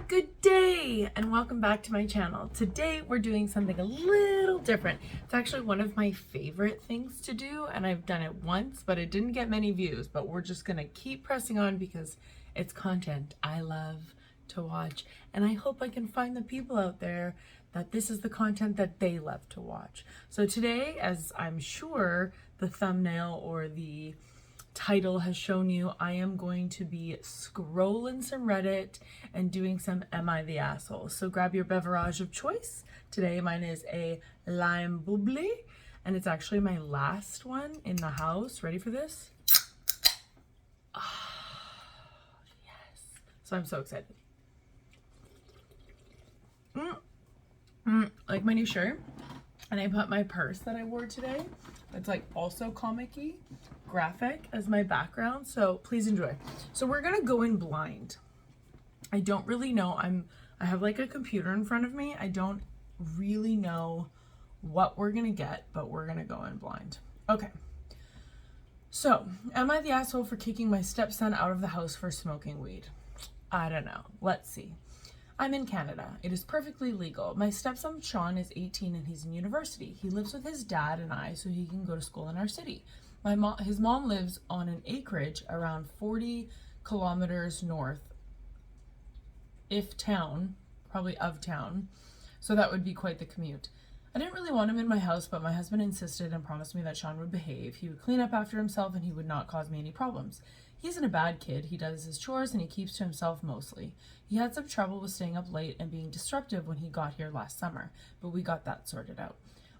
Good day and welcome back to my channel. Today we're doing something a little different. It's actually one of my favorite things to do, and I've done it once but it didn't get many views, but we're just gonna keep pressing on because it's content I love to watch, and I hope I can find the people out there that this is the content that they love to watch. So today, as I'm sure the thumbnail or the title has shown you, I am going to be scrolling some Reddit and doing some Am I the Asshole? So grab your beverage of choice. Today mine is a lime bubbly, and it's actually my last one in the house. Ready for this? Oh, yes. So I'm so excited. Like my new shirt, and I put my purse that I wore today. It's like also comic-y, graphic as my background, so please enjoy. So we're gonna go in blind. I don't really know. I have like a computer in front of me. I don't really know what we're gonna get, but we're gonna go in blind. Okay. So, am I the asshole for kicking my stepson out of the house for smoking weed? I don't know. Let's see. I'm in Canada. It is perfectly legal. My stepson Sean is 18 and he's in university. He lives with his dad and I so he can go to school in our city. His mom lives on an acreage around 40 kilometers north, probably of town. So that would be quite the commute. I didn't really want him in my house, but my husband insisted and promised me that Sean would behave. He would clean up after himself and he would not cause me any problems. He isn't a bad kid. He does his chores and he keeps to himself mostly. He had some trouble with staying up late and being disruptive when he got here last summer, but we got that sorted out.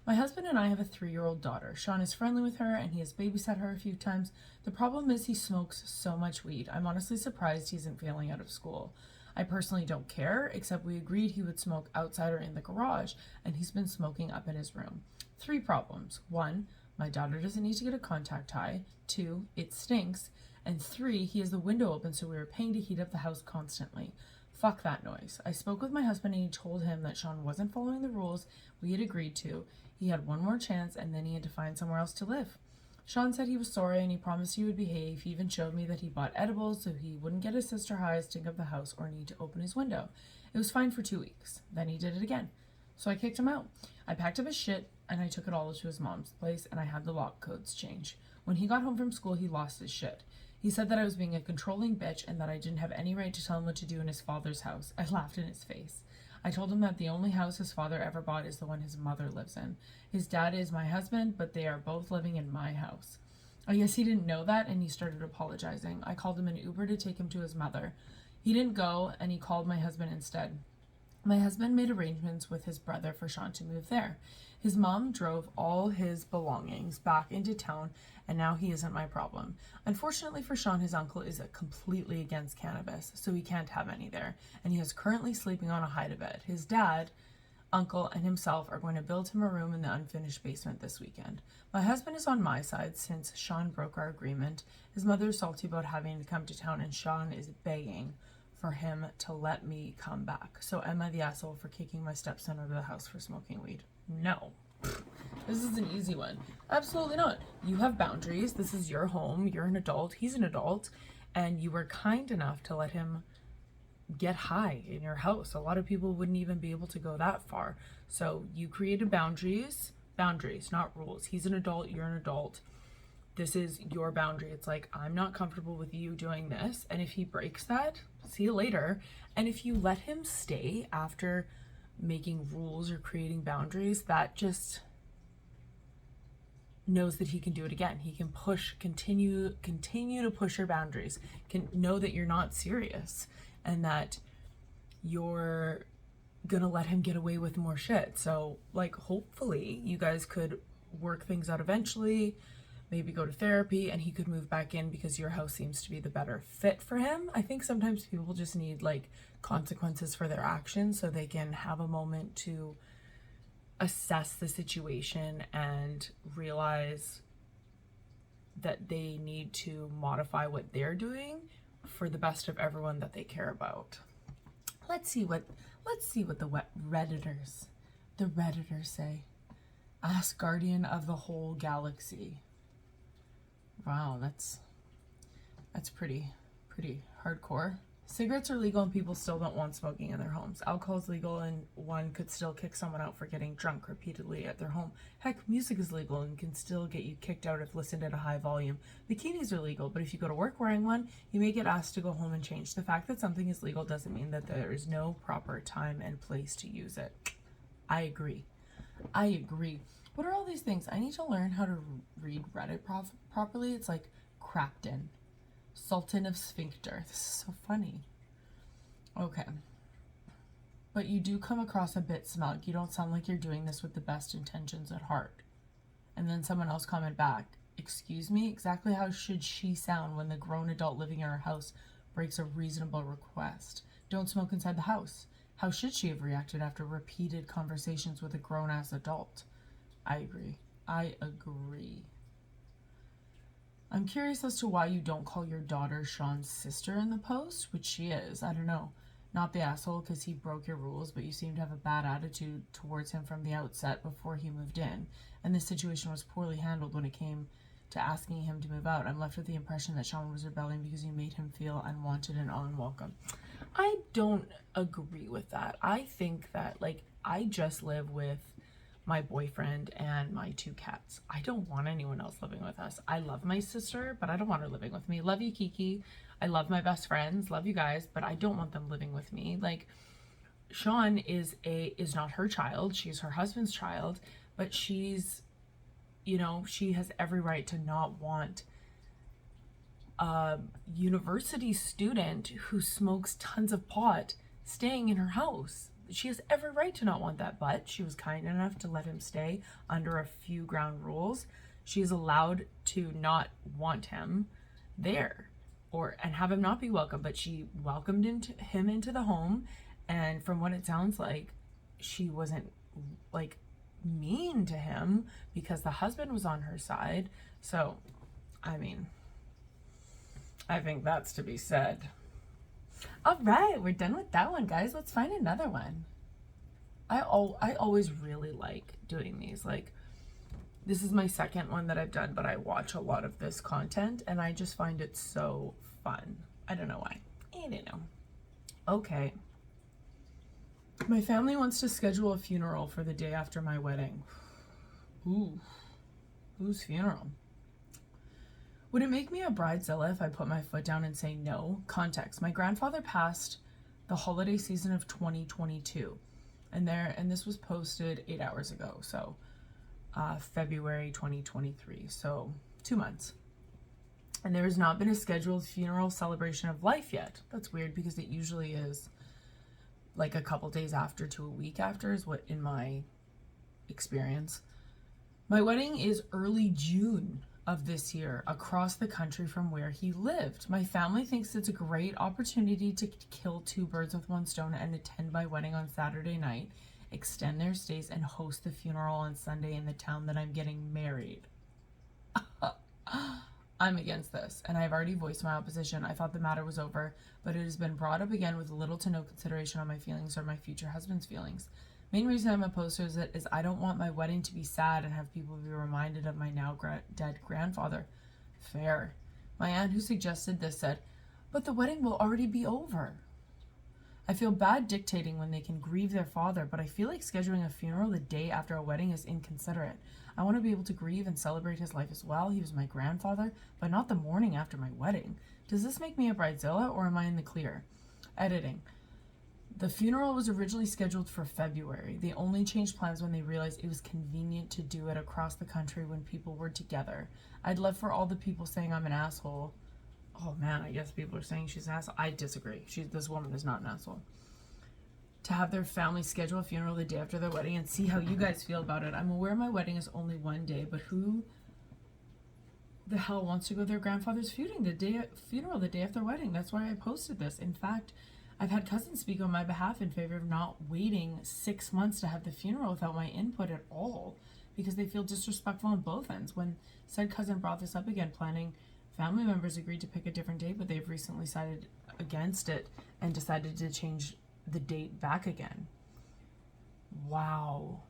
My husband and I have a 3-year-old daughter. Sean is friendly with her and he has babysat her a few times. The problem is he smokes so much weed. I'm honestly surprised he isn't failing out of school. I personally don't care, except we agreed he would smoke outside or in the garage, and he's been smoking up in his room. 3 problems. 1, my daughter doesn't need to get a contact high. 2, it stinks. And 3, he has the window open, so we were paying to heat up the house constantly. Fuck that noise. I spoke with my husband and he told him that Sean wasn't following the rules we had agreed to. He had one more chance and then he had to find somewhere else to live. Sean said he was sorry and he promised he would behave. He even showed me that he bought edibles so he wouldn't get his sister high, stink up the house, or need to open his window. It was fine for 2 weeks. Then he did it again. So I kicked him out. I packed up his shit and I took it all to his mom's place and I had the lock codes change. When he got home from school, he lost his shit. He said that I was being a controlling bitch and that I didn't have any right to tell him what to do in his father's house. I laughed in his face. I told him that the only house his father ever bought is the one his mother lives in. His dad is my husband, but they are both living in my house. I guess he didn't know that and he started apologizing. I called him an Uber to take him to his mother. He didn't go and he called my husband instead. My husband made arrangements with his brother for Sean to move there. His mom drove all his belongings back into town and now he isn't my problem. Unfortunately for Sean, his uncle is completely against cannabis, so he can't have any there, and he is currently sleeping on a hide-a-bed. His dad, uncle, and himself are going to build him a room in the unfinished basement this weekend. My husband is on my side since Sean broke our agreement. His mother is salty about having to come to town and Sean is begging for him to let me come back. So am I the asshole for kicking my stepson out of the house for smoking weed? No. This is an easy one. Absolutely not. You have boundaries. This is your home. You're an adult. He's an adult. And you were kind enough to let him get high in your house. A lot of people wouldn't even be able to go that far. So you created boundaries, not rules. He's an adult. You're an adult. This is your boundary. It's like, I'm not comfortable with you doing this. And if he breaks that, see you later. And if you let him stay after making rules or creating boundaries, that just knows that he can do it again. He can continue to push your boundaries, can know that you're not serious and that you're gonna let him get away with more shit. So like, hopefully you guys could work things out eventually, maybe go to therapy, and he could move back in because your house seems to be the better fit for him. I think sometimes people just need like consequences for their actions so they can have a moment to assess the situation and realize that they need to modify what they're doing for the best of everyone that they care about. Let's see what the Redditors say. Ask Guardian of the whole galaxy. Wow, that's pretty hardcore. Cigarettes are legal and people still don't want smoking in their homes. Alcohol is legal and one could still kick someone out for getting drunk repeatedly at their home. Heck, music is legal and can still get you kicked out if listened at a high volume. Bikinis are legal, but if you go to work wearing one, you may get asked to go home and change. The fact that something is legal doesn't mean that there is no proper time and place to use it. I agree. I agree. What are all these things? I need to learn how to read Reddit properly. It's like Crapton. Sultan of Sphincter. This is so funny. Okay. But you do come across a bit smug. You don't sound like you're doing this with the best intentions at heart. And then someone else comment back, excuse me, exactly how should she sound when the grown adult living in her house breaks a reasonable request? Don't smoke inside the house. How should she have reacted after repeated conversations with a grown-ass adult? I agree. I agree. I'm curious as to why you don't call your daughter Sean's sister in the post, which she is. I don't know. Not the asshole because he broke your rules, but you seem to have a bad attitude towards him from the outset before he moved in. And this situation was poorly handled when it came to asking him to move out. I'm left with the impression that Sean was rebelling because you made him feel unwanted and unwelcome. I don't agree with that. I think that, like, I just live with my boyfriend and my 2 cats. I don't want anyone else living with us. I love my sister, but I don't want her living with me. Love you, Kiki. I love my best friends. Love you guys, but I don't want them living with me. Like, Sean is not her child. She's her husband's child, but she's, you know, she has every right to not want a university student who smokes tons of pot staying in her house. She has every right to not want that, but she was kind enough to let him stay under a few ground rules. She is allowed to not want him there and have him not be welcome, but she welcomed him into the home. And from what it sounds like, she wasn't like mean to him because the husband was on her side. So, I mean, I think that's to be said. All right, we're done with that one, guys. Let's find another one. I always really like doing these. Like, this is my second one that I've done, but I watch a lot of this content and I just find it so fun. I don't know why. I don't know. Okay. My family wants to schedule a funeral for the day after my wedding. Ooh. Whose funeral? Would it make me a bridezilla if I put my foot down and say no? Context. My grandfather passed the holiday season of 2022. And this was posted 8 hours ago. So February 2023. So 2 months. And there has not been a scheduled funeral celebration of life yet. That's weird because it usually is like a couple days after to a week after is what in my experience. My wedding is early June of this year across the country from where he lived. My family thinks it's a great opportunity to kill 2 birds with 1 stone and attend my wedding on Saturday night, extend their stays, and host the funeral on Sunday in the town that I'm getting married. I'm against this, and I've already voiced my opposition. I thought the matter was over, but it has been brought up again with little to no consideration on my feelings or my future husband's feelings. Main reason I'm opposed to it is I don't want my wedding to be sad and have people be reminded of my now dead grandfather. Fair. My aunt who suggested this said, but the wedding will already be over. I feel bad dictating when they can grieve their father, but I feel like scheduling a funeral the day after a wedding is inconsiderate. I want to be able to grieve and celebrate his life as well. He was my grandfather, but not the morning after my wedding. Does this make me a bridezilla or am I in the clear? Editing. The funeral was originally scheduled for February. They only changed plans when they realized it was convenient to do it across the country when people were together. I'd love for all the people saying I'm an asshole. Oh man, I guess people are saying she's an asshole. I disagree. This woman is not an asshole. To have their family schedule a funeral the day after their wedding and see how you guys feel about it. I'm aware my wedding is only 1 day, but who the hell wants to go to their grandfather's funeral the day after their wedding? That's why I posted this. In fact, I've had cousins speak on my behalf in favor of not waiting 6 months to have the funeral without my input at all because they feel disrespectful on both ends. When said cousin brought this up again, planning family members agreed to pick a different date, but they've recently sided against it and decided to change the date back again. Wow.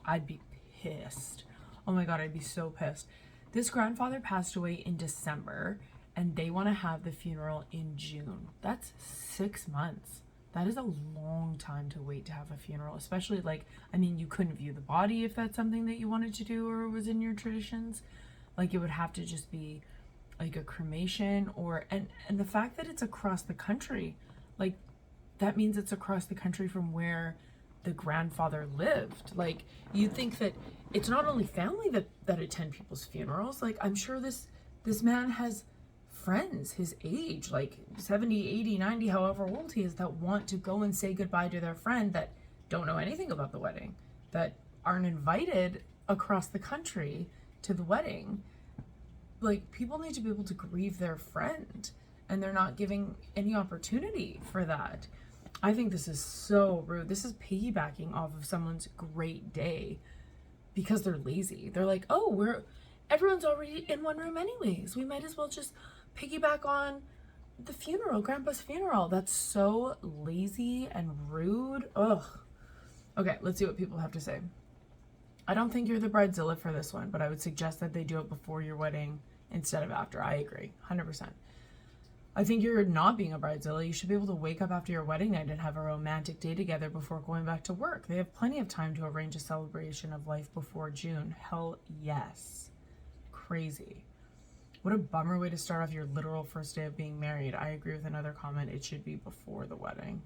I'd be pissed. Oh my God, I'd be so pissed. This grandfather passed away in December and they want to have the funeral in June. That's 6 months. That is a long time to wait to have a funeral, especially like, I mean, you couldn't view the body if that's something that you wanted to do or was in your traditions. Like, it would have to just be like a cremation, or and the fact that it's across the country, like, that means it's across the country from where the grandfather lived. Like, you'd think that it's not only family that attend people's funerals. Like, I'm sure this man has friends his age, like 70, 80, 90, however old he is, that want to go and say goodbye to their friend, that don't know anything about the wedding, that aren't invited across the country to the wedding. Like, people need to be able to grieve their friend, and they're not giving any opportunity for that. I think this is so rude. This is piggybacking off of someone's great day because they're lazy. They're like, oh, everyone's already in one room anyways. We might as well just piggyback on the funeral, grandpa's funeral. That's so lazy and rude. Ugh. Okay, let's see what people have to say. I don't think you're the bridezilla for this one, but I would suggest that they do it before your wedding instead of after. I agree, 100%. I think you're not being a bridezilla. You should be able to wake up after your wedding night and have a romantic day together before going back to work. They have plenty of time to arrange a celebration of life before June. Hell yes. Crazy. What a bummer way to start off your literal first day of being married. I agree with another comment. It should be before the wedding.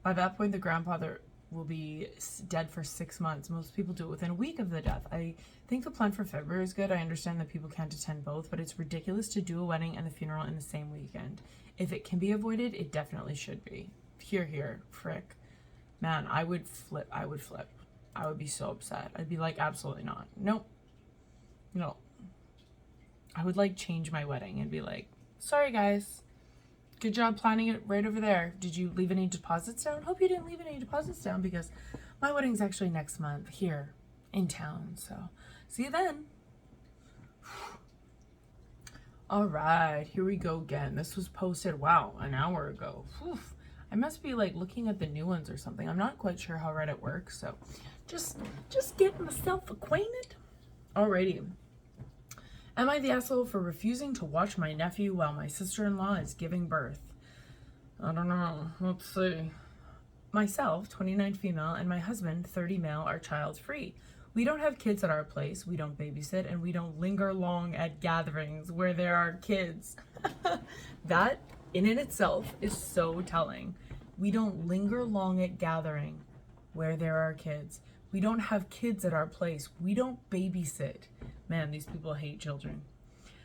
By that point, the grandfather will be dead for 6 months. Most people do it within a week of the death. I think the plan for February is good. I understand that people can't attend both, but it's ridiculous to do a wedding and the funeral in the same weekend. If it can be avoided, it definitely should be. Here, frick. Man, I would flip. I would be so upset. I'd be like, absolutely not. Nope. No. I would like change my wedding and be like, sorry guys, good job planning it right over there. Did you leave any deposits down? Hope you didn't leave any deposits down, because my wedding's actually next month here in town. So see you then. All right, here we go again. This was posted, wow, an hour ago. Whew. I must be like looking at the new ones or something. I'm not quite sure how Reddit works, so just getting myself acquainted. Alrighty. Am I the asshole for refusing to watch my nephew while my sister-in-law is giving birth? I don't know. Let's see. Myself, 29 female, and my husband, 30 male, are child-free. We don't have kids at our place, we don't babysit, and we don't linger long at gatherings where there are kids. That, in and itself, is so telling. We don't linger long at gathering where there are kids. We don't have kids at our place. We don't babysit. Man, these people hate children.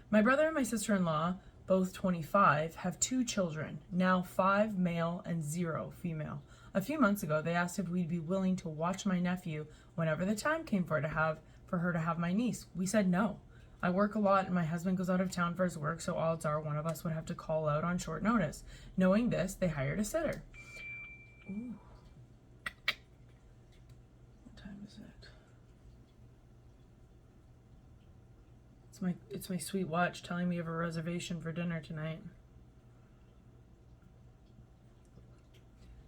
My brother and my sister-in-law, both 25, have 2 children, now 5 male and 0 female. A few months ago, they asked if we'd be willing to watch my nephew whenever the time came for her to have my niece. We said no. I work a lot and my husband goes out of town for his work, so odds are one of us would have to call out on short notice. Knowing this, they hired a sitter. Ooh. What time is it? It's my sweet watch telling me you have a reservation for dinner tonight.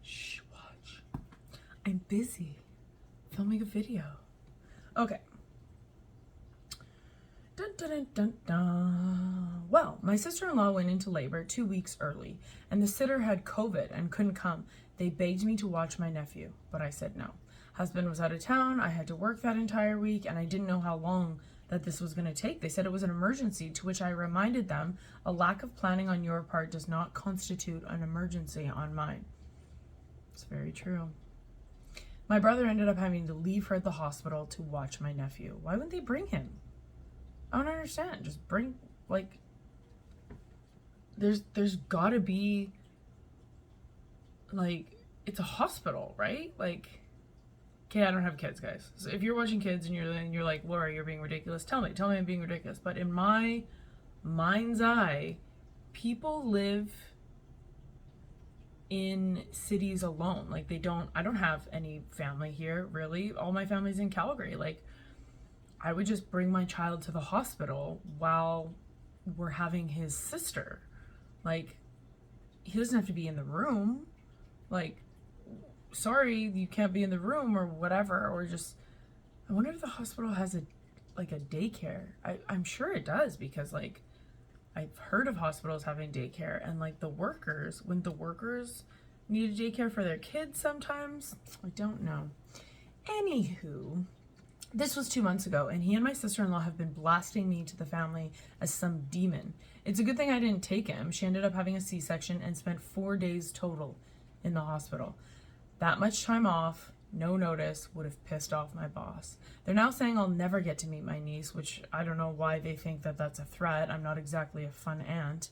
Shh, watch. I'm busy filming a video. Okay. Dun, dun, dun, dun, dun. Well, my sister-in-law went into labor 2 weeks early, and the sitter had COVID and couldn't come. They begged me to watch my nephew, but I said no. Husband was out of town, I had to work that entire week, and I didn't know how long that this was going to take. They said it was an emergency, to which I reminded them a lack of planning on your part does not constitute an emergency on mine. It's very true. My brother ended up having to leave her at the hospital to watch my nephew. Why wouldn't they bring him? I don't understand. Just bring, like, there's gotta be, like, it's a hospital, right? Like, okay, I don't have kids, guys. So if you're watching kids and you're like, Laura, you're being ridiculous, tell me I'm being ridiculous. But in my mind's eye, people live in cities alone. Like, I don't have any family here, really. All my family's in Calgary. Like, I would just bring my child to the hospital while we're having his sister. Like, he doesn't have to be in the room. Like, sorry, you can't be in the room or whatever. Or just, I wonder if the hospital has a daycare. I'm sure it does, because, like, I've heard of hospitals having daycare, and like the workers, when the workers need a daycare for their kids sometimes, I don't know. Anywho, this was 2 months ago, and he and my sister-in-law have been blasting me to the family as some demon. It's a good thing I didn't take him. She ended up having a C-section and spent 4 days total in the hospital. That much time off, no notice, would have pissed off my boss. They're now saying I'll never get to meet my niece, which I don't know why they think that that's a threat. I'm not exactly a fun aunt.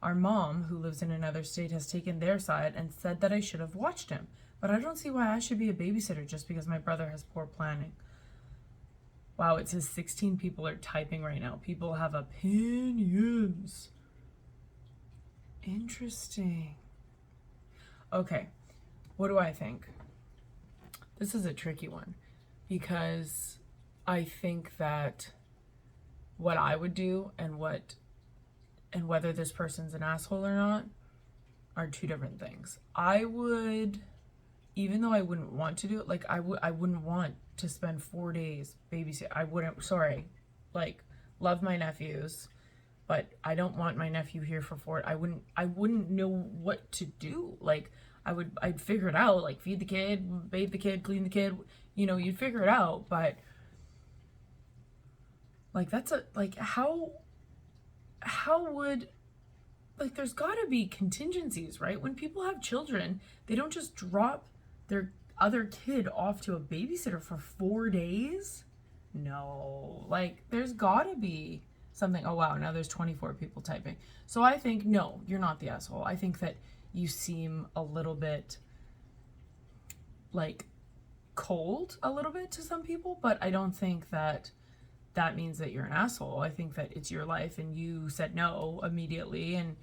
Our mom, who lives in another state, has taken their side and said that I should have watched him. But I don't see why I should be a babysitter just because my brother has poor planning. Wow, it says 16 people are typing right now. People have opinions. Interesting. Okay, what do I think? This is a tricky one because I think that what I would do and whether this person's an asshole or not are two different things. I would, even though I wouldn't want to do it, like I wouldn't want to spend 4 days babysitting. I wouldn't, sorry, like love my nephews, but I don't want my nephew here for 4. I wouldn't know what to do. Like I'd figure it out, like feed the kid, bathe the kid, clean the kid, you know, you'd figure it out. But like that's a, like how would, like there's gotta be contingencies, right? When people have children, they don't just drop their other kid off to a babysitter for 4 days. No, like there's gotta be something. Oh wow, now there's 24 people typing. So I think, no, you're not the asshole. I think that you seem a little bit like cold a little bit to some people, but I don't think that that means that you're an asshole. I think that it's your life and you said no immediately and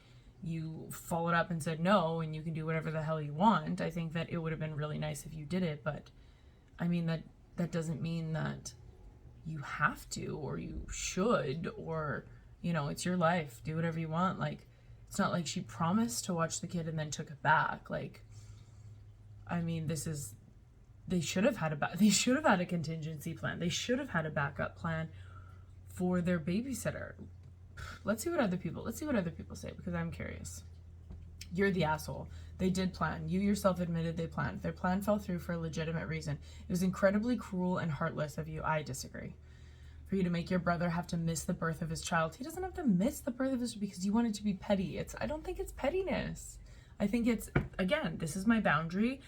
you followed up and said no and you can do whatever the hell you want. I think that it would have been really nice if you did it, but I mean that doesn't mean that you have to or you should, or you know, it's your life. Do whatever you want. Like it's not like she promised to watch the kid and then took it back. Like I mean, they should have had a contingency plan. They should have had a backup plan for their babysitter. Let's see what other people say, because I'm curious. You're the asshole. They did plan. You yourself admitted they planned. Their plan fell through for a legitimate reason. It was incredibly cruel and heartless of you. I disagree. For you to make your brother have to miss the birth of his child. He doesn't have to miss the birth of his, because you want it to be petty. I don't think it's pettiness. I think it's, again, this is my boundary.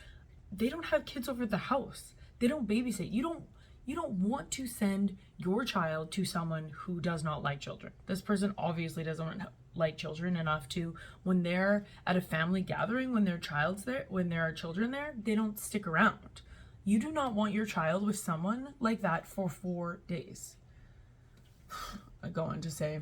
They don't have kids over the house. They don't babysit. You don't want to send your child to someone who does not like children. This person obviously doesn't like children enough to, when they're at a family gathering, when there are children there, they don't stick around. You do not want your child with someone like that for 4 days. I go on to say,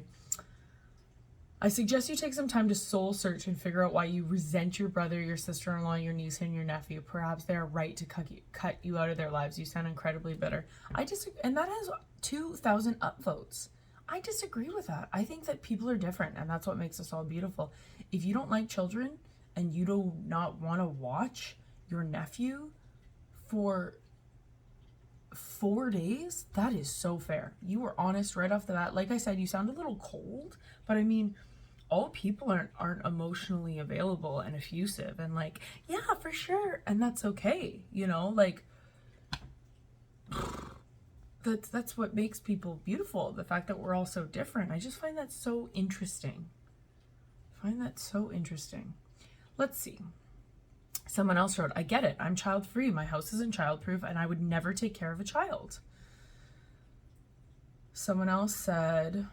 I suggest you take some time to soul search and figure out why you resent your brother, your sister-in-law, your niece, and your nephew. Perhaps they are right to cut you out of their lives. You sound incredibly bitter. I disagree, and that has 2,000 upvotes. I disagree with that. I think that people are different, and that's what makes us all beautiful. If you don't like children and you do not want to watch your nephew for 4 days, that is so fair. You were honest right off the bat. Like I said, you sound a little cold, but I mean, all people aren't emotionally available and effusive and like, yeah, for sure, and that's okay, you know, like that's what makes people beautiful, the fact that we're all so different. I just find that so interesting. Let's see. Someone else wrote, I get it. I'm child-free. My house isn't child-proof, and I would never take care of a child. Someone else said,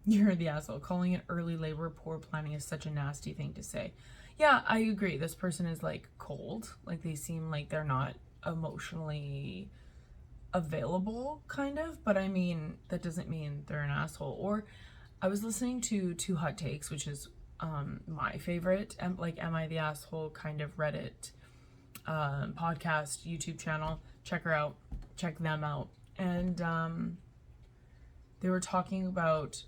you're the asshole. Calling it early labor poor planning is such a nasty thing to say. Yeah, I agree. This person is like cold. Like they seem like they're not emotionally available, kind of. But I mean, that doesn't mean they're an asshole. Or I was listening to Two Hot Takes, which is my favorite, like Am I the Asshole kind of Reddit podcast, YouTube channel. Check them out. And they were talking about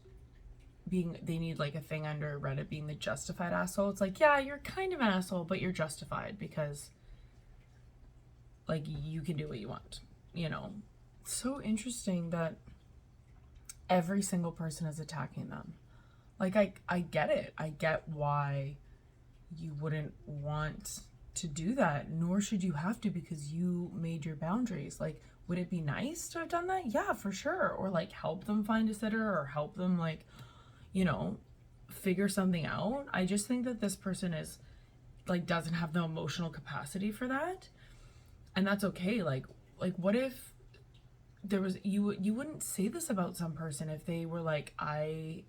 they need like a thing under Reddit being the justified asshole. It's like, yeah, you're kind of an asshole, but you're justified because like you can do what you want, you know. It's so interesting that every single person is attacking them. Like, I get it. I get why you wouldn't want to do that, nor should you have to, because you made your boundaries. Like, would it be nice to have done that? Yeah, for sure. Or like help them find a sitter, or help them, like, you know, figure something out. I just think that this person is like, doesn't have the emotional capacity for that. And that's okay. Like what if there was, you wouldn't say this about some person if they were like, I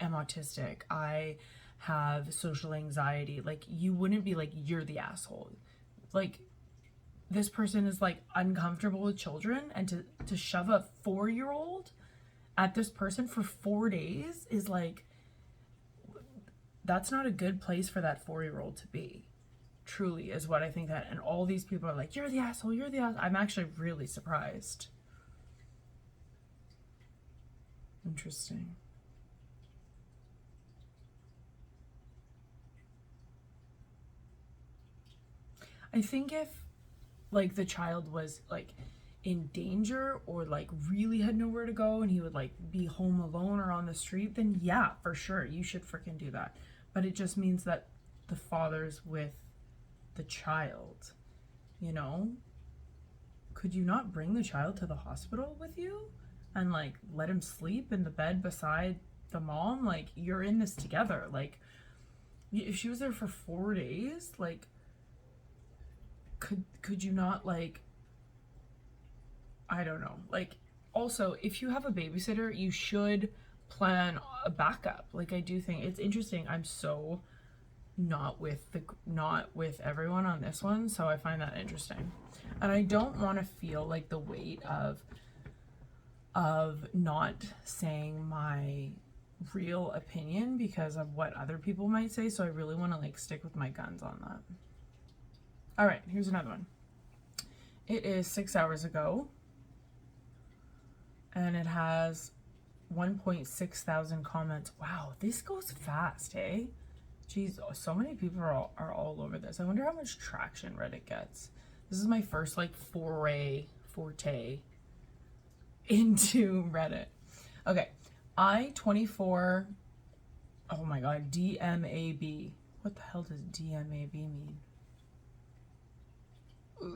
am autistic, I have social anxiety. Like, you wouldn't be like, you're the asshole. Like, this person is like uncomfortable with children, and to shove a 4-year-old at this person for 4 days is like, that's not a good place for that 4-year-old to be. Truly is what I think that, and all these people are like, you're the asshole, you're the asshole. I'm actually really surprised. Interesting. I think if like the child was like in danger, or like really had nowhere to go, and he would like be home alone or on the street, then yeah, for sure, you should freaking do that. But it just means that the father's with the child, you know? Could you not bring the child to the hospital with you and like let him sleep in the bed beside the mom? Like, you're in this together. Like, if she was there for 4 days, like, could you not, like, I don't know. Like, also, if you have a babysitter, you should plan a backup. Like, I do think it's interesting. I'm so not with everyone on this one, so I find that interesting. And I don't want to feel like the weight of not saying my real opinion because of what other people might say, so I really want to like stick with my guns on that. All right, here's another one. It is 6 hours ago, and it has 1.6 thousand comments. Wow, this goes fast, eh? Jeez, so many people are all over this. I wonder how much traction Reddit gets. This is my first like forte into Reddit. Okay, I-24, oh my god, DMAB. What the hell does DMAB mean? What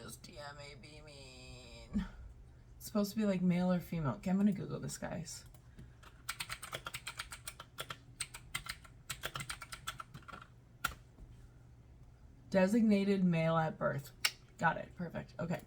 does DMAB mean? It's supposed to be like male or female. Okay, I'm gonna Google this, guys. Designated male at birth. Got it. Perfect. Okay.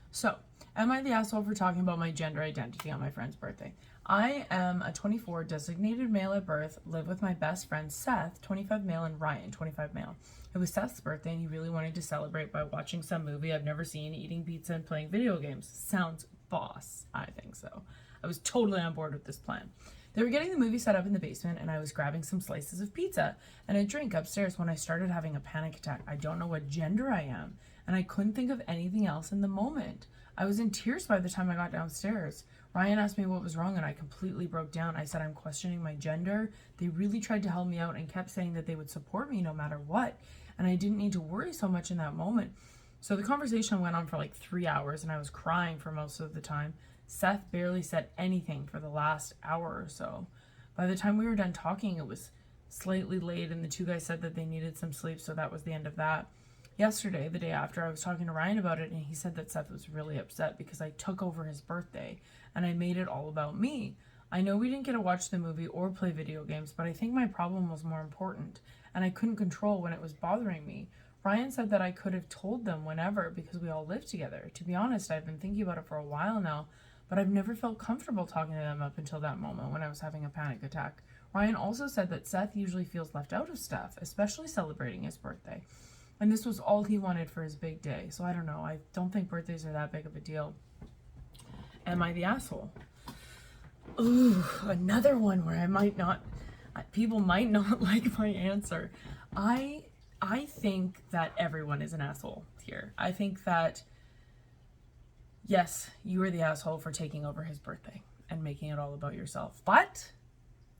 So, am I the asshole for talking about my gender identity on my friend's birthday? I am a 24 designated male at birth, live with my best friend Seth, 25 male, and Ryan, 25 male. It was Seth's birthday, and he really wanted to celebrate by watching some movie I've never seen, eating pizza, and playing video games. Sounds boss. I think so. I was totally on board with this plan. They were getting the movie set up in the basement, and I was grabbing some slices of pizza and a drink upstairs when I started having a panic attack. I don't know what gender I am, and I couldn't think of anything else in the moment. I was in tears by the time I got downstairs. Ryan asked me what was wrong, and I completely broke down. I said I'm questioning my gender. They really tried to help me out and kept saying that they would support me no matter what, and I didn't need to worry so much in that moment. So the conversation went on for like 3 hours, and I was crying for most of the time. Seth barely said anything for the last hour or so. By the time we were done talking, it was slightly late, and the two guys said that they needed some sleep, so that was the end of that. Yesterday, the day after, I was talking to Ryan about it, and he said that Seth was really upset because I took over his birthday, and I made it all about me. I know we didn't get to watch the movie or play video games, but I think my problem was more important, and I couldn't control when it was bothering me. Ryan said that I could have told them whenever because we all live together. To be honest, I've been thinking about it for a while now, but I've never felt comfortable talking to them up until that moment when I was having a panic attack. Ryan also said that Seth usually feels left out of stuff, especially celebrating his birthday. And this was all he wanted for his big day. So I don't know. I don't think birthdays are that big of a deal. Am I the asshole? Ooh, another one where people might not like my answer. I think that everyone is an asshole here. I think that yes, you were the asshole for taking over his birthday and making it all about yourself. But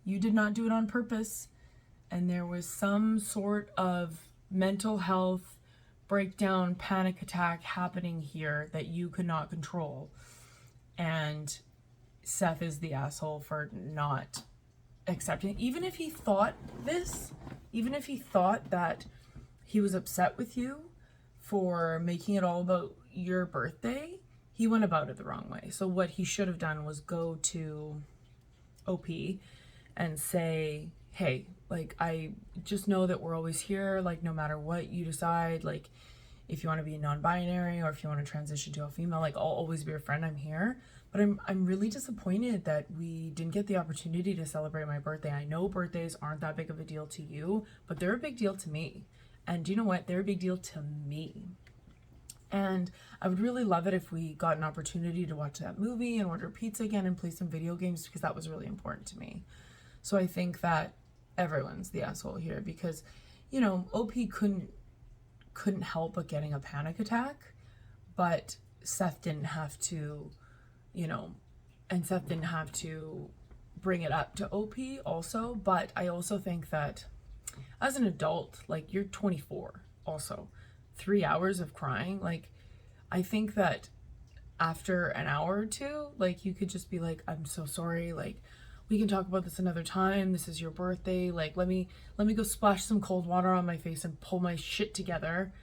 you did not do it on purpose. And there was some sort of mental health breakdown, panic attack happening here that you could not control. And Seth is the asshole for not accepting. Even if he thought this, even if he thought that he was upset with you for making it all about your birthday, he went about it the wrong way. So what he should have done was go to OP and say, hey, like, I just know that we're always here, like, no matter what you decide, like, if you want to be non-binary or if you want to transition to a female, like, I'll always be your friend, I'm here. But I'm really disappointed that we didn't get the opportunity to celebrate my birthday. I know birthdays aren't that big of a deal to you, but they're a big deal to me. And do you know what? They're a big deal to me. And I would really love it if we got an opportunity to watch that movie and order pizza again and play some video games, because that was really important to me. So I think that everyone's the asshole here because, you know, OP couldn't help but getting a panic attack, but Seth didn't have to, you know, and Seth didn't have to bring it up to OP also. But I also think that as an adult, like, you're 24 also. 3 hours of crying, like, I think that after an hour or two, like, you could just be like, I'm so sorry, like, we can talk about this another time, this is your birthday, like, let me go splash some cold water on my face and pull my shit together,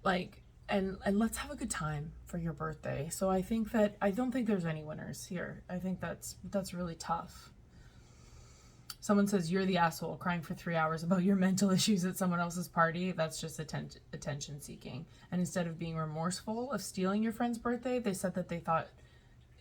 like, and let's have a good time for your birthday. So I think that, I don't think there's any winners here. I think that's really tough. Someone says, you're the asshole crying for 3 hours about your mental issues at someone else's party. That's just attention seeking. And instead of being remorseful of stealing your friend's birthday, they said that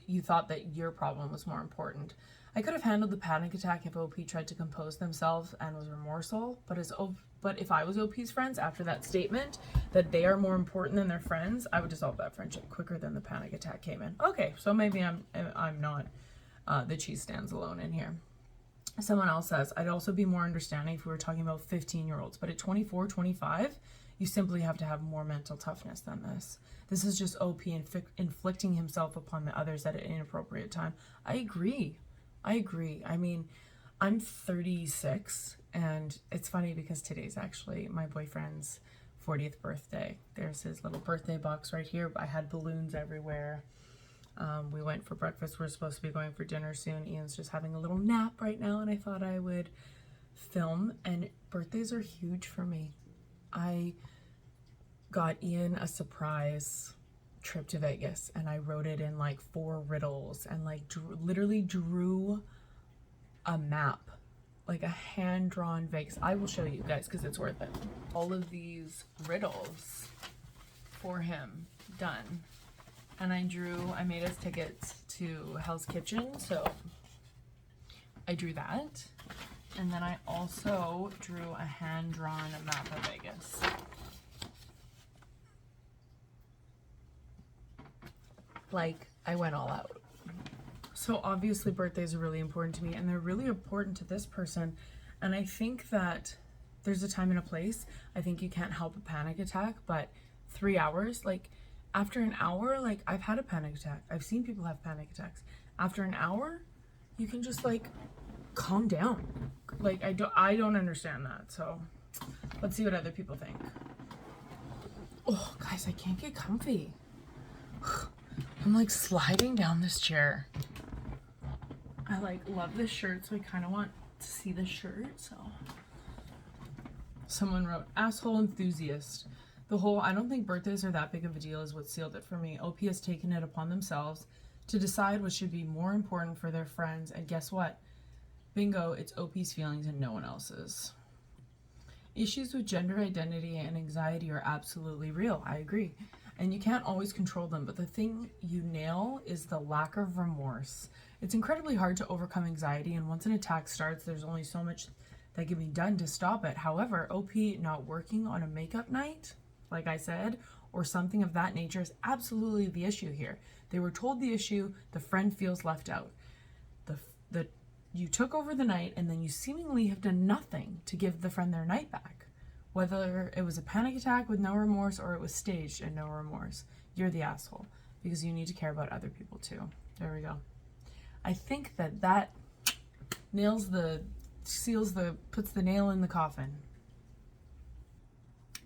you thought that your problem was more important. I could have handled the panic attack if OP tried to compose themselves and was remorseful, but if I was OP's friends after that statement that they are more important than their friends, I would dissolve that friendship quicker than the panic attack came in. Okay, so maybe I'm not the cheese stands alone in here. Someone else says, I'd also be more understanding if we were talking about 15-year-olds, but at 24, 25, you simply have to have more mental toughness than this. This is just OP inflicting himself upon the others at an inappropriate time. I agree. I mean, I'm 36, and it's funny because today's actually my boyfriend's 40th birthday. There's his little birthday box right here. I had balloons everywhere. We went for breakfast. We're supposed to be going for dinner soon. Ian's just having a little nap right now, and I thought I would film. And birthdays are huge for me. I got Ian a surprise trip to Vegas, and I wrote it in like 4 riddles and like literally drew a map, like a hand-drawn Vegas. I will show you guys because it's worth it. All of these riddles for him done. And I made us tickets to Hell's Kitchen, so I drew that. And then I also drew a hand-drawn map of Vegas. Like, I went all out. So obviously birthdays are really important to me, and they're really important to this person. And I think that there's a time and a place. I think you can't help a panic attack, but 3 hours, like, after an hour, like, I've had a panic attack. I've seen people have panic attacks. After an hour, you can just, like, calm down. Like, I don't understand that. So let's see what other people think. Oh, guys, I can't get comfy. I'm, like, sliding down this chair. I, like, love this shirt, so I kind of want to see the shirt, so. Someone wrote, asshole enthusiast. The whole, I don't think birthdays are that big of a deal is what sealed it for me. OP has taken it upon themselves to decide what should be more important for their friends, and guess what? Bingo, it's OP's feelings and no one else's. Issues with gender identity and anxiety are absolutely real. I agree. And you can't always control them, but the thing you nail is the lack of remorse. It's incredibly hard to overcome anxiety, and once an attack starts, there's only so much that can be done to stop it. However, OP not working on a makeup night, like I said, or something of that nature is absolutely the issue here. They were told the issue, the friend feels left out. You took over the night, and then you seemingly have done nothing to give the friend their night back. Whether it was a panic attack with no remorse or it was staged and no remorse, you're the asshole, because you need to care about other people too. There we go. I think that puts the nail in the coffin.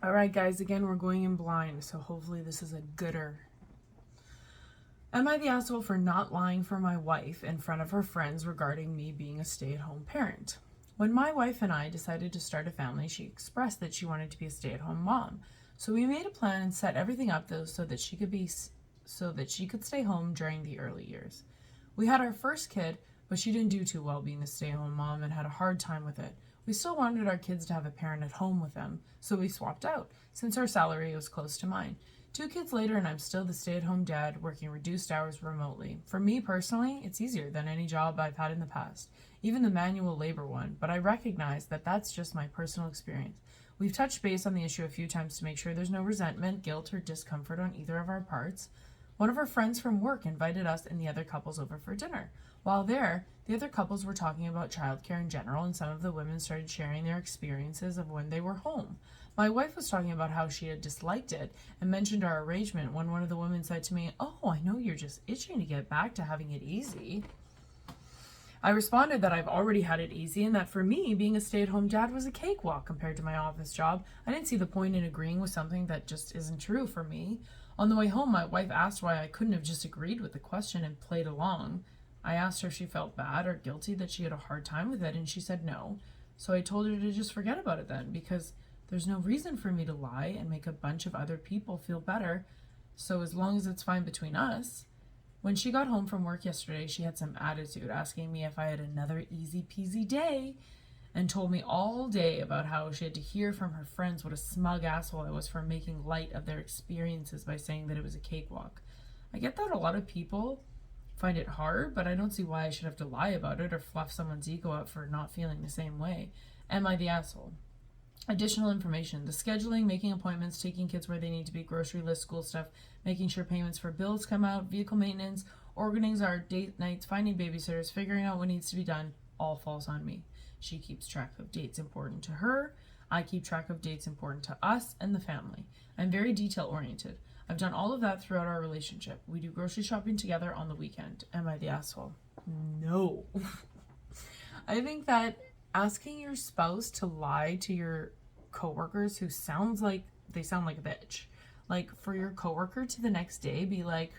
All right, guys, again, we're going in blind, so hopefully this is a gooder. Am I the asshole for not lying for my wife in front of her friends regarding me being a stay-at-home parent? When my wife and I decided to start a family, she expressed that she wanted to be a stay-at-home mom. So we made a plan and set everything up though so that she could stay home during the early years. We had our first kid, but she didn't do too well being the stay-at-home mom and had a hard time with it. We still wanted our kids to have a parent at home with them, so we swapped out, since our salary was close to mine. 2 kids later and I'm still the stay-at-home dad working reduced hours remotely. For me personally, it's easier than any job I've had in the past, even the manual labor one, but I recognize that that's just my personal experience. We've touched base on the issue a few times to make sure there's no resentment, guilt, or discomfort on either of our parts. One of our friends from work invited us and the other couples over for dinner. While there, the other couples were talking about childcare in general, and some of the women started sharing their experiences of when they were home. My wife was talking about how she had disliked it and mentioned our arrangement when one of the women said to me, "Oh, I know you're just itching to get back to having it easy." I responded that I've already had it easy and that for me, being a stay-at-home dad was a cakewalk compared to my office job. I didn't see the point in agreeing with something that just isn't true for me. On the way home, my wife asked why I couldn't have just agreed with the question and played along. I asked her if she felt bad or guilty that she had a hard time with it, and she said no. So I told her to just forget about it then, because there's no reason for me to lie and make a bunch of other people feel better, so as long as it's fine between us. When she got home from work yesterday, she had some attitude, asking me if I had another easy peasy day, and told me all day about how she had to hear from her friends what a smug asshole I was for making light of their experiences by saying that it was a cakewalk. I get that a lot of people find it hard, but I don't see why I should have to lie about it or fluff someone's ego up for not feeling the same way. Am I the asshole? Additional information: the scheduling, making appointments, taking kids where they need to be, grocery list, school stuff, making sure payments for bills come out, vehicle maintenance, organizing our date nights, finding babysitters, figuring out what needs to be done, all falls on me. She keeps track of dates important to her. I keep track of dates important to us and the family. I'm very detail oriented. I've done all of that throughout our relationship. We do grocery shopping together on the weekend. Am I the asshole? No. I think that asking your spouse to lie to your coworkers who sound like a bitch, like for your coworker to the next day be like,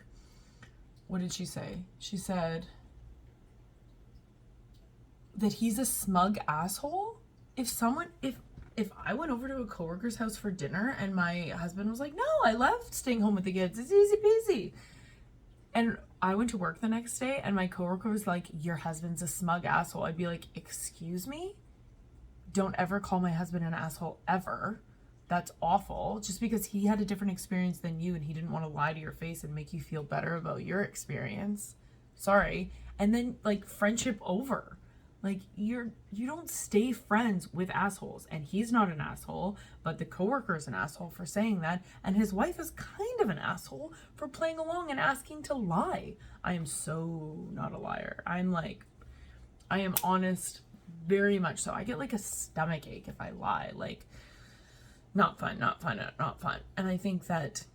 what did she say? She said that he's a smug asshole. If I went over to a coworker's house for dinner and my husband was like, "No, I love staying home with the kids. It's easy peasy," and I went to work the next day and my coworker was like, "Your husband's a smug asshole," I'd be like, "Excuse me? Don't ever call my husband an asshole ever. That's awful. Just because he had a different experience than you and he didn't want to lie to your face and make you feel better about your experience. Sorry." And then like friendship over. Like you don't stay friends with assholes, and he's not an asshole, but the coworker is an asshole for saying that, and his wife is kind of an asshole for playing along and asking to lie. I am so not a liar. I am honest, very much so. I get like a stomach ache if I lie. Like, not fun, not fun, not fun. And I think that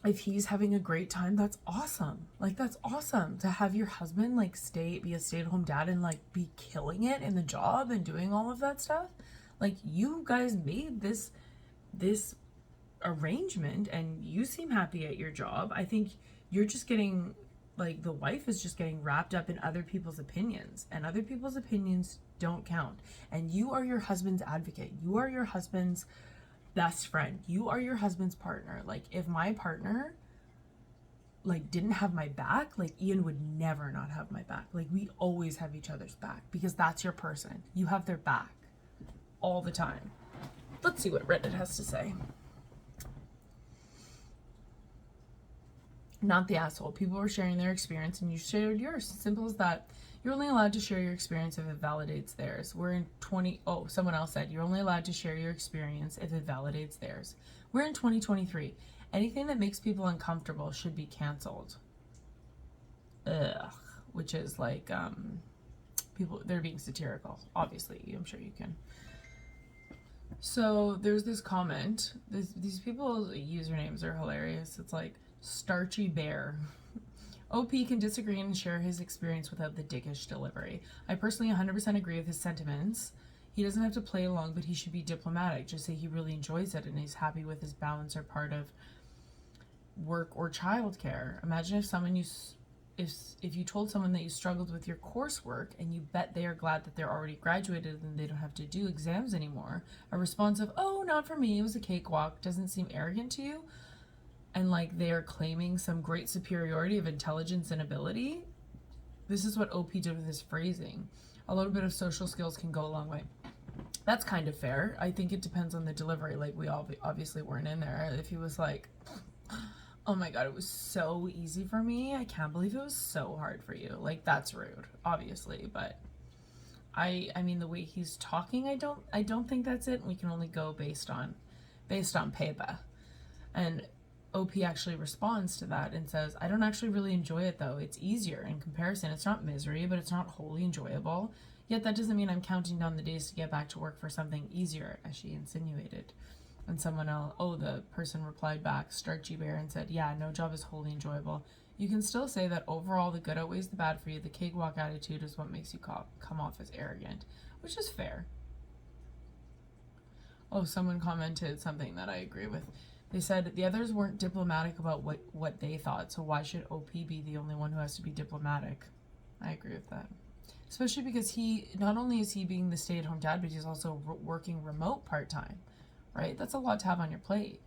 if he's having a great time, that's awesome. Like, that's awesome to have your husband like be a stay-at-home dad and like be killing it in the job and doing all of that stuff. Like, you guys made this arrangement and you seem happy at your job. I think you're just getting, like, the wife is just getting wrapped up in other people's opinions, and other people's opinions don't count. And you are your husband's advocate. You are your husband's best friend. You are your husband's partner. Like, if my partner like didn't have my back, like Ian would never not have my back. Like, we always have each other's back because that's your person. You have their back all the time. Let's see what Reddit has to say. Not the asshole. People were sharing their experience and you shared yours. Simple as that. You're only allowed to share your experience if it validates theirs. Someone else said, you're only allowed to share your experience if it validates theirs. We're in 2023. Anything that makes people uncomfortable should be canceled. Ugh. Which is like, people, they're being satirical. Obviously, I'm sure you can. So there's this comment. These people's usernames are hilarious. It's like, Starchy Bear. OP can disagree and share his experience without the dickish delivery. I personally 100% agree with his sentiments. He doesn't have to play along, but he should be diplomatic. Just say he really enjoys it and he's happy with his balance or part of work or childcare. Imagine if someone if you told someone that you struggled with your coursework and you bet they are glad that they're already graduated and they don't have to do exams anymore. A response of, oh, not for me, it was a cakewalk, doesn't seem arrogant to you. And like they are claiming some great superiority of intelligence and ability. This is what OP did with his phrasing. A little bit of social skills can go a long way. That's kind of fair. I think it depends on the delivery. Like, we obviously weren't in there. If he was like, oh my God, it was so easy for me, I can't believe it was so hard for you. Like, that's rude, obviously. But I mean, the way he's talking, I don't think that's it. We can only go based on paper. And OP actually responds to that and says, I don't actually really enjoy it though. It's easier in comparison. It's not misery, but it's not wholly enjoyable. Yet that doesn't mean I'm counting down the days to get back to work for something easier, as she insinuated. And someone else, the person replied back, Starchy Bear, and said, yeah, no job is wholly enjoyable. You can still say that overall the good outweighs the bad for you. The cakewalk attitude is what makes you come off as arrogant, which is fair. Oh, someone commented something that I agree with. They said the others weren't diplomatic about what they thought, so why should OP be the only one who has to be diplomatic? I agree with that. Especially because not only is he being the stay-at-home dad, but he's also working remote part-time, right? That's a lot to have on your plate.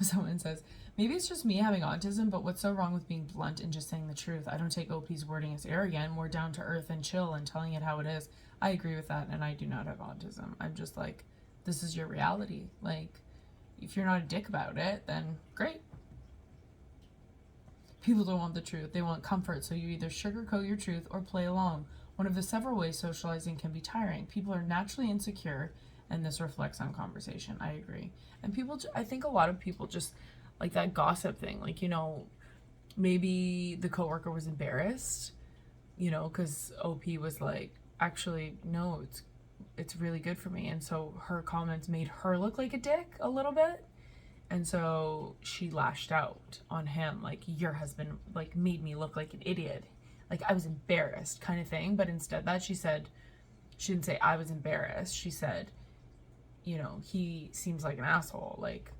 Someone says, maybe it's just me having autism, but what's so wrong with being blunt and just saying the truth? I don't take OP's wording as arrogant, more down to earth and chill and telling it how it is. I agree with that, and I do not have autism. I'm just like, this is your reality. Like, if you're not a dick about it, then great. People don't want the truth. They want comfort, so you either sugarcoat your truth or play along. One of the several ways socializing can be tiring. People are naturally insecure, and this reflects on conversation. I agree. And I think a lot of people just, like that gossip thing, like, maybe the coworker was embarrassed, because OP was like, actually, no, it's really good for me. And so her comments made her look like a dick a little bit. And so she lashed out on him, like, your husband, like, made me look like an idiot. Like, I was embarrassed kind of thing. But instead that she didn't say I was embarrassed. She said, he seems like an asshole. Like,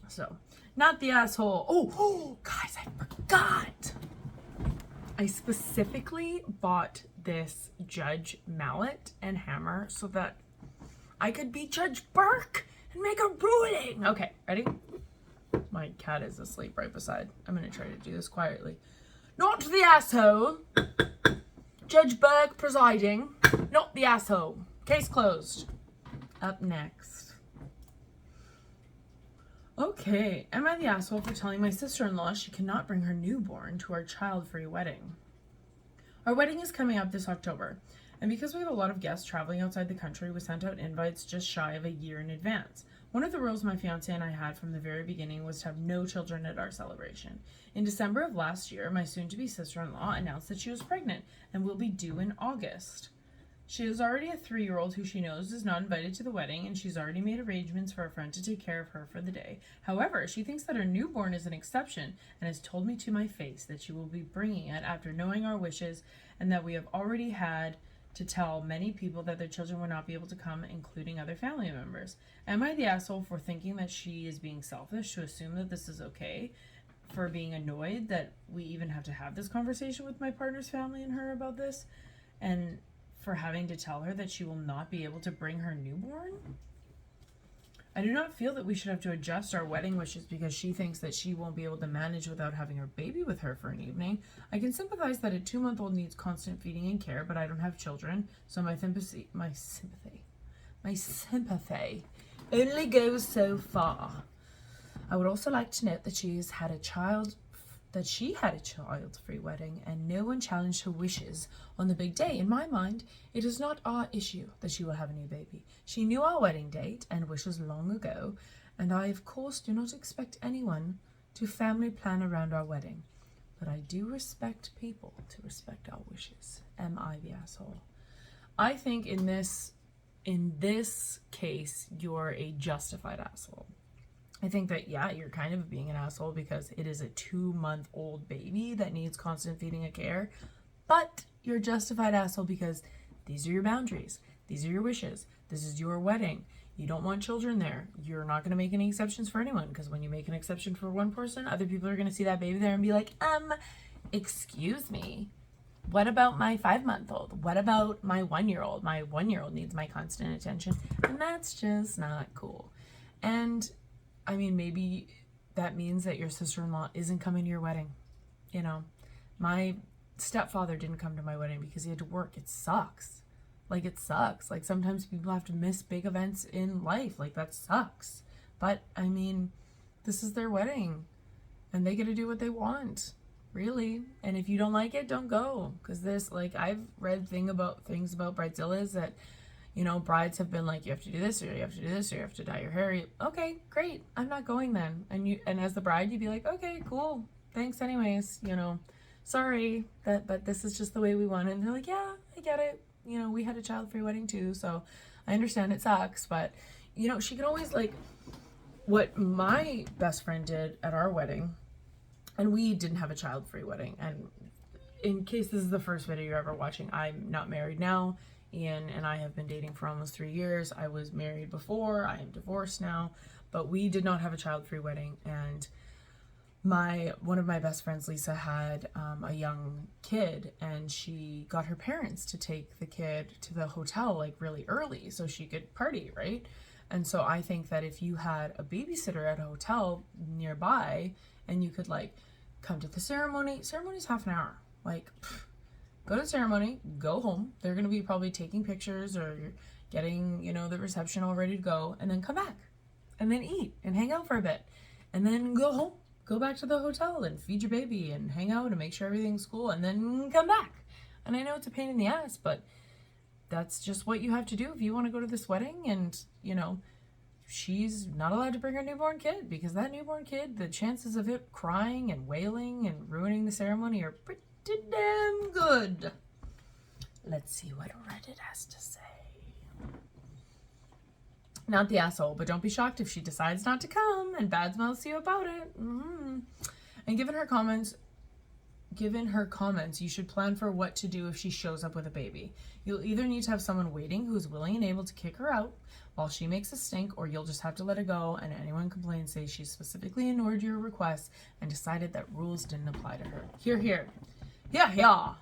so, not the asshole. Oh, guys, I forgot. I specifically bought this Judge mallet and hammer so that I could be Judge Burke and make a ruling. Okay, ready? My cat is asleep right beside. I'm gonna try to do this quietly. Not the asshole. Judge Burke presiding. Not the asshole. Case closed. Up next. Okay, am I the asshole for telling my sister-in-law she cannot bring her newborn to our child-free wedding? Our wedding is coming up this October, and because we have a lot of guests traveling outside the country, we sent out invites just shy of a year in advance. One of the rules my fiancé and I had from the very beginning was to have no children at our celebration. In December of last year, my soon-to-be sister-in-law announced that she was pregnant and will be due in August. She is already a 3-year-old who she knows is not invited to the wedding, and she's already made arrangements for a friend to take care of her for the day. However, she thinks that her newborn is an exception and has told me to my face that she will be bringing it after knowing our wishes, and that we have already had to tell many people that their children will not be able to come, including other family members. Am I the asshole for thinking that she is being selfish to assume that this is okay? For being annoyed that we even have to have this conversation with my partner's family and her about this? And for having to tell her that she will not be able to bring her newborn? I do not feel that we should have to adjust our wedding wishes because she thinks that she won't be able to manage without having her baby with her for an evening. I can sympathize that a 2-month-old needs constant feeding and care, but I don't have children, so my sympathy only goes so far. I would also like to note that she had a child-free wedding and no one challenged her wishes on the big day. In my mind, it is not our issue that she will have a new baby. She knew our wedding date and wishes long ago, and I of course do not expect anyone to family plan around our wedding, but I do respect people to respect our wishes. Am I the asshole? I think in this case, you're a justified asshole. I think that, yeah, you're kind of being an asshole because it is a 2-month-old baby that needs constant feeding and care, but you're a justified asshole because these are your boundaries. These are your wishes. This is your wedding. You don't want children there. You're not going to make any exceptions for anyone, because when you make an exception for one person, other people are going to see that baby there and be like, excuse me, what about my 5-month-old? What about my 1-year-old? My 1-year-old needs my constant attention. And that's just not cool. And I mean, maybe that means that your sister-in-law isn't coming to your wedding. You know, my stepfather didn't come to my wedding because he had to work. It sucks. Like, it sucks. Like, sometimes people have to miss big events in life. Like, that sucks. But I mean, this is their wedding and they get to do what they want. Really. And if you don't like it, don't go. Because this, like, I've read things about bridezillas that, you know, brides have been like, you have to do this, or you have to do this, or you have to dye your hair. Okay, great. I'm not going then. And as the bride, you'd be like, okay, cool. Thanks anyways. You know, sorry, but this is just the way we want it. And they're like, yeah, I get it. You know, we had a child-free wedding too, so I understand it sucks. But, you know, she can always, like, what my best friend did at our wedding, and we didn't have a child-free wedding. And in case this is the first video you're ever watching, I'm not married now. Ian and I have been dating for almost 3 years. I was married before. I am divorced now. But we did not have a child-free wedding. And one of my best friends, Lisa, had a young kid, and she got her parents to take the kid to the hotel like really early so she could party, right? And so I think that if you had a babysitter at a hotel nearby and you could, like, come to the ceremony's half an hour. Like, go to the ceremony, go home. They're going to be probably taking pictures or getting, you know, the reception all ready to go, and then come back and then eat and hang out for a bit and then go home. Go back to the hotel and feed your baby and hang out and make sure everything's cool and then come back. And I know it's a pain in the ass, but that's just what you have to do if you want to go to this wedding. And, you know, she's not allowed to bring her newborn kid, because that newborn kid, the chances of it crying and wailing and ruining the ceremony are pretty damn good. Let's see what Reddit has to say. Not the asshole, but don't be shocked if she decides not to come and badmouths you about it. And given her comments, you should plan for what to do if she shows up with a baby. You'll either need to have someone waiting who's willing and able to kick her out while she makes a stink, or you'll just have to let her go, and anyone complains say she specifically ignored your request and decided that rules didn't apply to her. Hear. Yeah.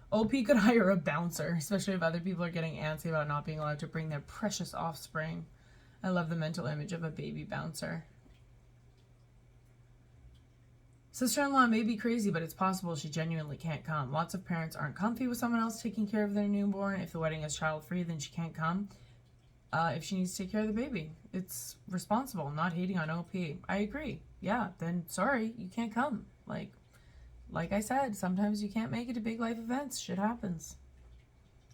OP could hire a bouncer, especially if other people are getting antsy about not being allowed to bring their precious offspring. I love the mental image of a baby bouncer. Sister-in-law may be crazy, but it's possible she genuinely can't come. Lots of parents aren't comfy with someone else taking care of their newborn. If the wedding is child-free, then she can't come. If she needs to take care of the baby, it's responsible. Not hating on OP. I agree. Yeah, then sorry, you can't come. Like I said, sometimes you can't make it to big life events. Shit happens.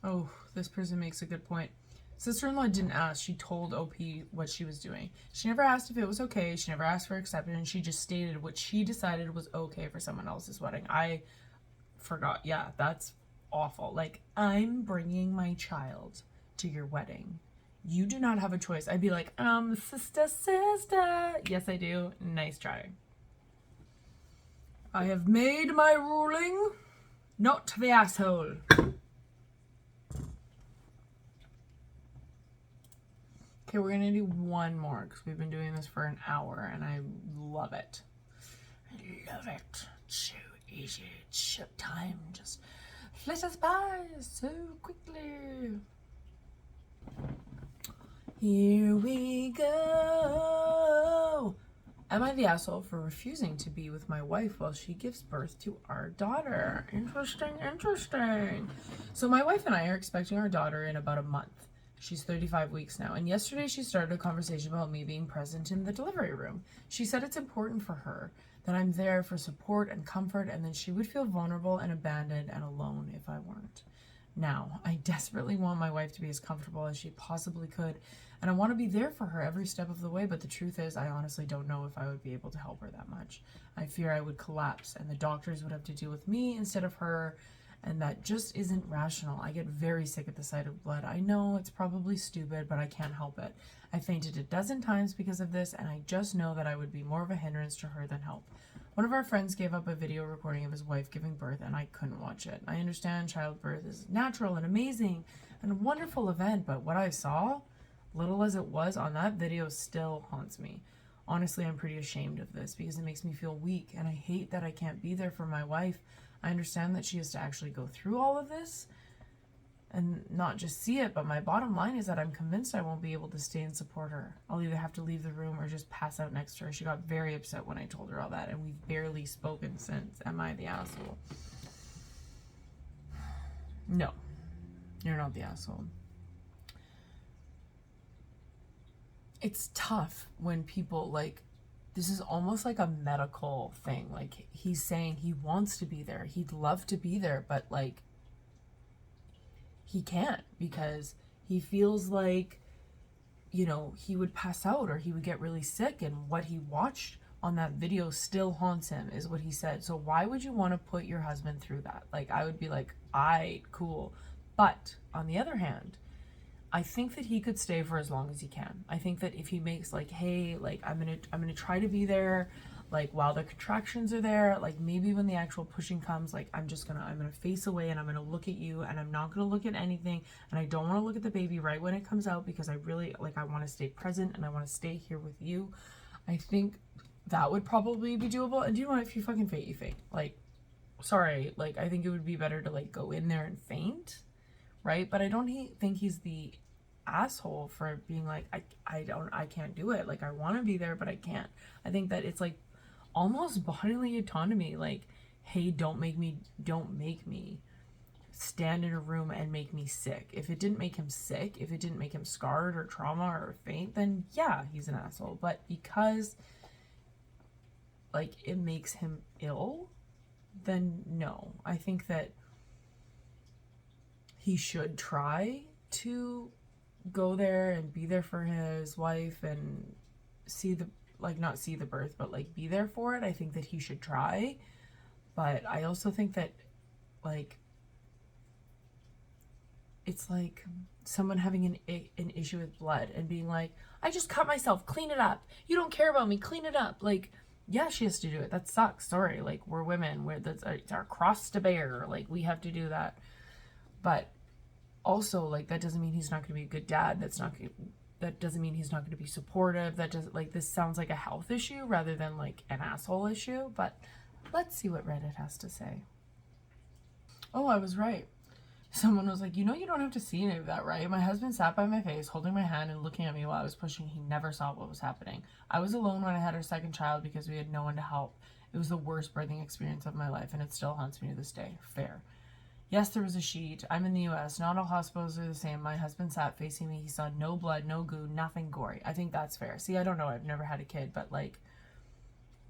Oh, this person makes a good point. Sister-in-law didn't ask. She told OP what she was doing. She never asked if it was okay. She never asked for acceptance. She just stated what she decided was okay for someone else's wedding. I forgot. Yeah, that's awful. Like, I'm bringing my child to your wedding. You do not have a choice. I'd be like, sister. Yes, I do. Nice try. I have made my ruling. Not the asshole. Okay, we're gonna do one more because we've been doing this for an hour and I love it. I love it. It's so easy. It's so time just flitters by so quickly. Here we go. Am I the asshole for refusing to be with my wife while she gives birth to our daughter? Interesting. So my wife and I are expecting our daughter in about a month. She's 35 weeks now, and yesterday she started a conversation about me being present in the delivery room. She said it's important for her that I'm there for support and comfort, and then she would feel vulnerable and abandoned and alone if I weren't. Now, I desperately want my wife to be as comfortable as she possibly could, and I want to be there for her every step of the way, but the truth is I honestly don't know if I would be able to help her that much. I fear I would collapse, and the doctors would have to deal with me instead of her, and that just isn't rational. I get very sick at the sight of blood. I know it's probably stupid, but I can't help it. I fainted a dozen times because of this, and I just know that I would be more of a hindrance to her than help. One of our friends gave up a video recording of his wife giving birth, and I couldn't watch it. I understand childbirth is natural and amazing and a wonderful event, but what I saw, little as it was on that video still haunts me. Honestly, I'm pretty ashamed of this because it makes me feel weak, and I hate that I can't be there for my wife. I understand that she has to actually go through all of this and not just see it, but my bottom line is that I'm convinced I won't be able to stay and support her. I'll either have to leave the room or just pass out next to her. She got very upset when I told her all that, and we've barely spoken since. Am I the asshole? No, you're not the asshole. It's tough when people, like, this is almost like a medical thing. Like, he's saying he wants to be there. He'd love to be there, but, like, he can't because he feels like, you know, he would pass out or he would get really sick, and what he watched on that video still haunts him, is what he said. So why would you want to put your husband through that? Like, I would be like, cool. But on the other hand, I think that he could stay for as long as he can. I think that if he makes like, hey, like, I'm gonna try to be there, like, while the contractions are there, like, maybe when the actual pushing comes, like, I'm gonna face away and I'm gonna look at you, and I'm not gonna look at anything, and I don't want to look at the baby right when it comes out because I really, like, I want to stay present and I want to stay here with you. I think that would probably be doable. And do you know what? If you fucking faint, you faint. Like, sorry, like, I think it would be better to, like, go in there and faint, right? But I don't think he's the asshole for being like, I can't do it. Like, I want to be there, but I can't. I think that it's like almost bodily autonomy. Like, hey, don't make me stand in a room and make me sick. If it didn't make him sick, if it didn't make him scarred or trauma or faint, then yeah, he's an asshole. But because, like, it makes him ill, then no. I think that he should try to go there and be there for his wife and see the, like, not see the birth, but, like, be there for it. I think that he should try. But I also think that, like, it's like someone having an issue with blood and being like, I just cut myself, clean it up. You don't care about me, clean it up. Like, yeah, she has to do it. That sucks. Sorry. Like, we're women. It's our cross to bear. Like, we have to do that. But also, like, that doesn't mean he's not going to be a good dad. That doesn't mean he's not going to be supportive. That doesn't, like, this sounds like a health issue rather than, like, an asshole issue. But let's see what Reddit has to say. Oh, I was right. Someone was like, you know, you don't have to see any of that, right? My husband sat by my face, holding my hand and looking at me while I was pushing. He never saw what was happening. I was alone when I had our second child because we had no one to help. It was the worst birthing experience of my life, and it still haunts me to this day. Fair. Yes, there was a sheet. I'm in the US. Not all hospitals are the same. My husband sat facing me. He saw no blood, no goo, nothing gory. I think that's fair. See, I don't know. I've never had a kid, but, like,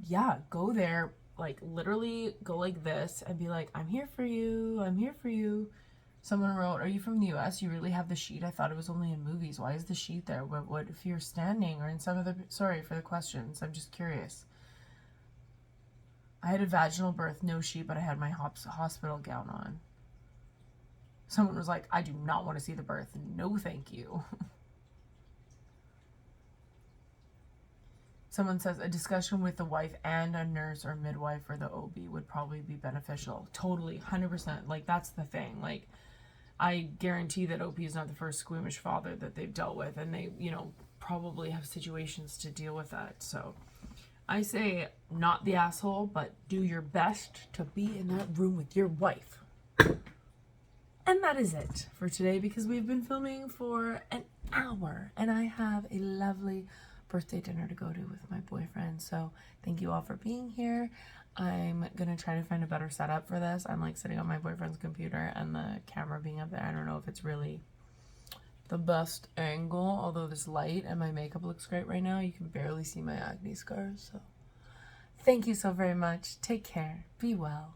yeah, go there, like, literally go like this and be like, I'm here for you. I'm here for you. Someone wrote, are you from the US? You really have the sheet? I thought it was only in movies. Why is the sheet there? What if you're standing or in some other... Sorry for the questions. I'm just curious. I had a vaginal birth, no sheet, but I had my hospital gown on. Someone was like, I do not want to see the birth. No, thank you. Someone says, a discussion with the wife and a nurse or midwife or the OB would probably be beneficial. Totally, 100%. Like, that's the thing. Like, I guarantee that OP is not the first squeamish father that they've dealt with, and they, you know, probably have situations to deal with that. So I say not the asshole, but do your best to be in that room with your wife. And that is it for today, because we've been filming for an hour and I have a lovely birthday dinner to go to with my boyfriend. So thank you all for being here. I'm gonna try to find a better setup for this. I'm like sitting on my boyfriend's computer and the camera being up there. I don't know if it's really the best angle, although this light and my makeup looks great right now. You can barely see my acne scars. So thank you so very much. Take care. Be well.